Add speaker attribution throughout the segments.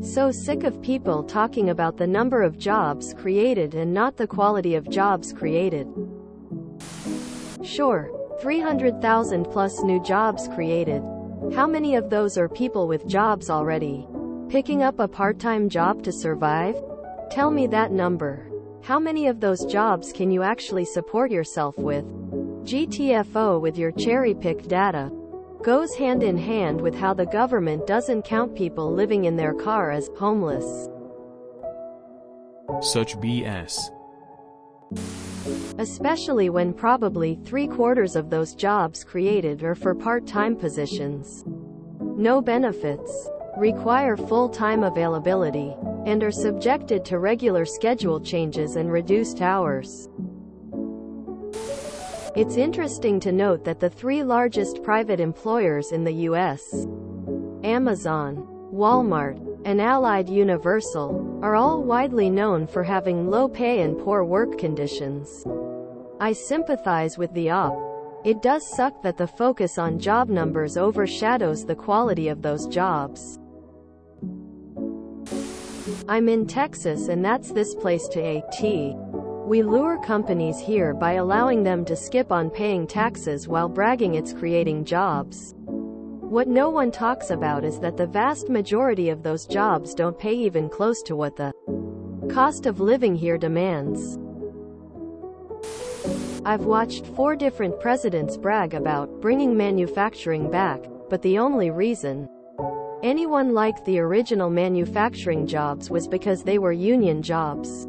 Speaker 1: So sick of people talking about the number of jobs created and not the quality of jobs created. Sure, 300,000 plus new jobs created. How many of those are people with jobs already? Picking up a part-time job to survive? Tell me that number. How many of those jobs can you actually support yourself with? GTFO with your cherry-picked data. Goes hand in hand with how the government doesn't count people living in their car as homeless.
Speaker 2: Such BS.
Speaker 1: Especially when probably 3/4 of those jobs created are for part-time positions. No benefits, require full-time availability, and are subjected to regular schedule changes and reduced hours. It's interesting to note that the 3 largest private employers in the U.S., Amazon, Walmart, and Allied Universal, are all widely known for having low pay and poor work conditions. I sympathize with the op. It does suck that the focus on job numbers overshadows the quality of those jobs. I'm in Texas and that's this place to a.t. We lure companies here by allowing them to skip on paying taxes while bragging it's creating jobs. What no one talks about is that the vast majority of those jobs don't pay even close to what the cost of living here demands. I've watched 4 different presidents brag about bringing manufacturing back, but the only reason anyone liked the original manufacturing jobs was because they were union jobs.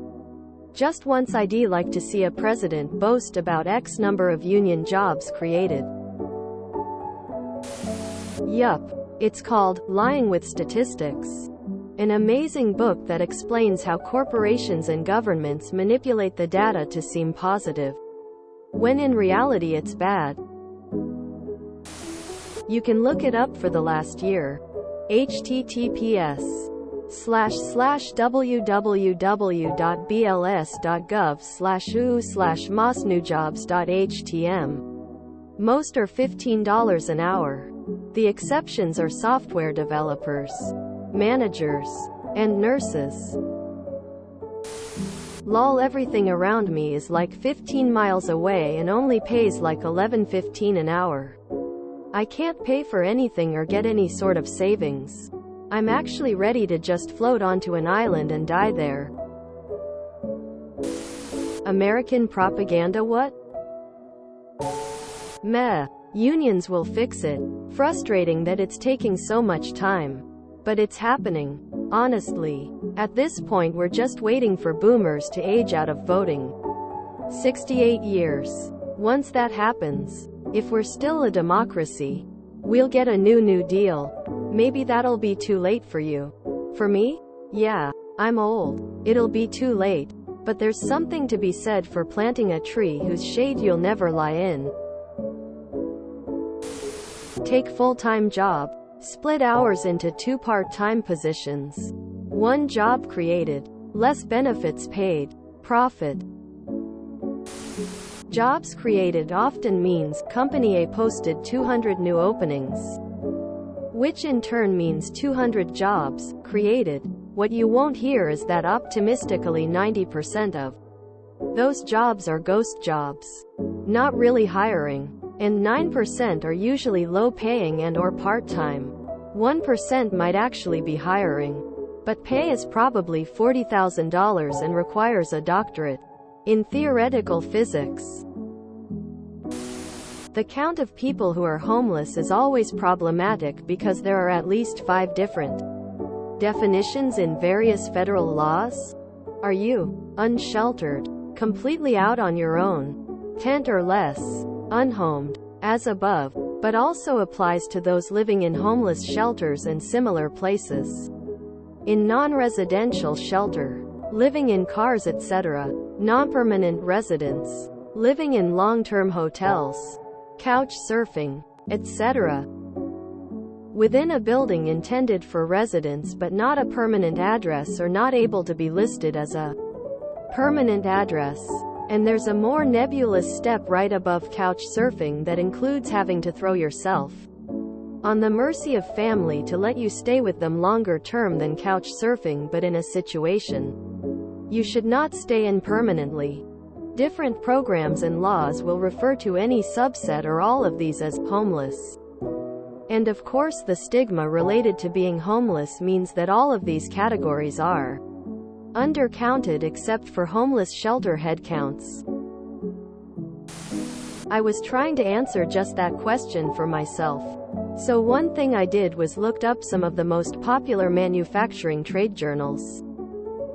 Speaker 1: Just once I'd like to see a president boast about X number of union jobs created. Yup. It's called Lying with Statistics. An amazing book that explains how corporations and governments manipulate the data to seem positive, when in reality it's bad. You can look it up for the last year. https://www.bls.gov/oo/mosnewjobs.htm. Most are $15 an hour. The exceptions are software developers, managers, and nurses. Lol, everything around me is like 15 miles away and only pays like $11.15 an hour. I can't pay for anything or get any sort of savings. I'm actually ready to just float onto an island and die there. American propaganda what? Meh. Unions will fix it. Frustrating that it's taking so much time. But it's happening. Honestly. At this point we're just waiting for boomers to age out of voting. 68 years. Once that happens, if we're still a democracy, we'll get a New Deal. Maybe that'll be too late for you. For me? Yeah, I'm old. It'll be too late. But there's something to be said for planting a tree whose shade you'll never lie in. Take full-time job. Split hours into 2 part-time positions. 1 job created. Less benefits paid. Profit. Jobs created often means company A posted 200 new openings, which in turn means 200 jobs created. What you won't hear is that optimistically 90% of those jobs are ghost jobs, not really hiring, and 9% are usually low-paying and or part-time. 1% might actually be hiring, but pay is probably $40,000 and requires a doctorate in theoretical physics. The count of people who are homeless is always problematic because there are at least 5 different definitions in various federal laws. Are you unsheltered, completely out on your own, tent or less, unhomed, as above, but also applies to those living in homeless shelters and similar places, in non-residential shelter, living in cars etc., non-permanent residents, living in long-term hotels, couch surfing, etc. Within a building intended for residents but not a permanent address or not able to be listed as a permanent address. And there's a more nebulous step right above couch surfing that includes having to throw yourself On the mercy of family to let you stay with them longer term than couch surfing, but in a situation you should not stay in permanently. Different programs and laws will refer to any subset or all of these as homeless. And of course the stigma related to being homeless means that all of these categories are undercounted except for homeless shelter headcounts. I was trying to answer just that question for myself. So one thing I did was looked up some of the most popular manufacturing trade journals.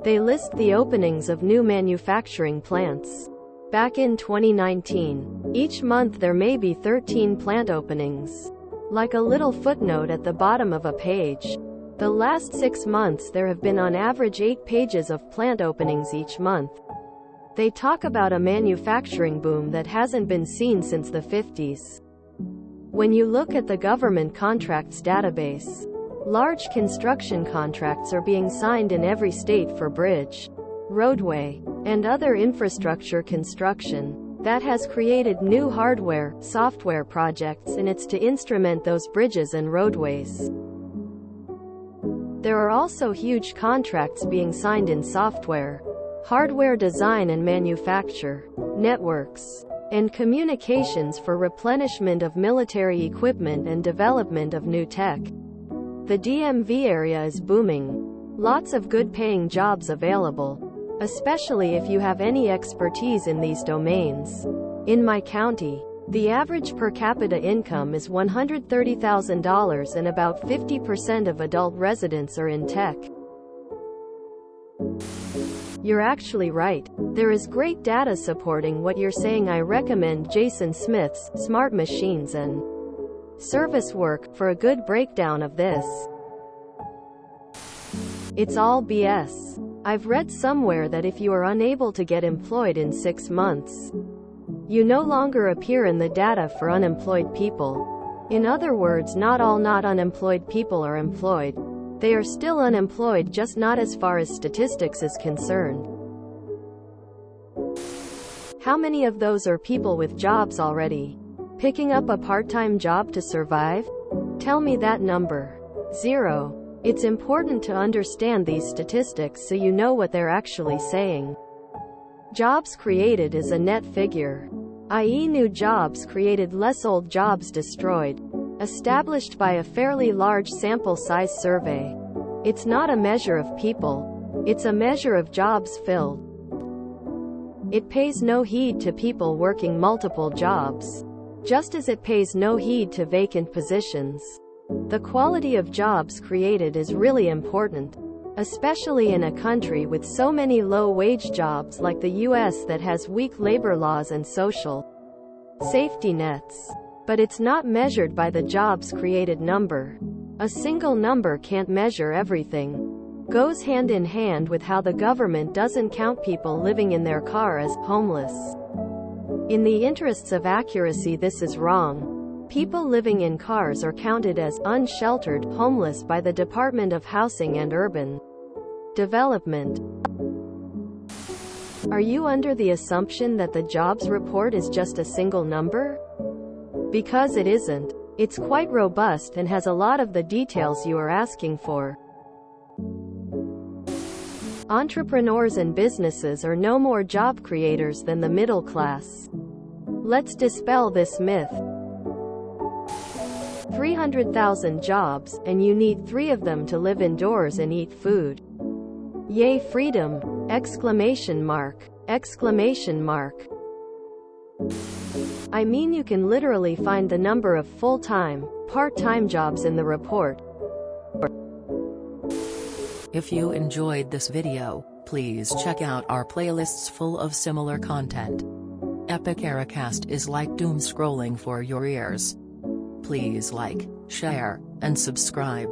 Speaker 1: They list the openings of new manufacturing plants. Back in 2019, each month there may be 13 plant openings. Like a little footnote at the bottom of a page. The last 6 months there have been on average 8 pages of plant openings each month. They talk about a manufacturing boom that hasn't been seen since the 50s. When you look at the government contracts database, large construction contracts are being signed in every state for bridge, roadway, and other infrastructure construction. That has created new hardware, software projects, and it's to instrument those bridges and roadways. There are also huge contracts being signed in software, hardware design and manufacture, networks, and communications for replenishment of military equipment and development of new tech. The DMV area is booming. Lots of good-paying jobs available, especially if you have any expertise in these domains. In my county, the average per capita income is $130,000 and about 50% of adult residents are in tech. You're actually right. There is great data supporting what you're saying. I recommend Jason Smith's Smart Machines and Service Work for a good breakdown of this. It's all BS. I've read somewhere that if you are unable to get employed in 6 months, you no longer appear in the data for unemployed people. In other words, not all not unemployed people are employed. They are still unemployed, just not as far as statistics is concerned. How many of those are people with jobs already, picking up a part-time job to survive? Tell me that number. 0. It's important to understand these statistics so you know what they're actually saying. Jobs created is a net figure, i.e. new jobs created less old jobs destroyed, established by a fairly large sample size survey. It's not a measure of people, it's a measure of jobs filled. It pays no heed to people working multiple jobs, just as it pays no heed to vacant positions. The quality of jobs created is really important, especially in a country with so many low-wage jobs like the US that has weak labor laws and social safety nets. But it's not measured by the jobs created number. A single number can't measure everything. Goes hand in hand with how the government doesn't count people living in their car as homeless. In the interests of accuracy, this is wrong. People living in cars are counted as unsheltered homeless by the Department of Housing and Urban Development. Are you under the assumption that the jobs report is just a single number? Because it isn't. It's quite robust and has a lot of the details you are asking for. Entrepreneurs and businesses are no more job creators than the middle class. Let's dispel this myth. 300,000 jobs, and you need 3 of them to live indoors and eat food. Yay, freedom! Exclamation mark. Exclamation mark. I mean, you can literally find the number of full-time, part-time jobs in the report.
Speaker 2: If you enjoyed this video, please check out our playlists full of similar content. Epic Ericast is like doom scrolling for your ears. Please like, share, and subscribe.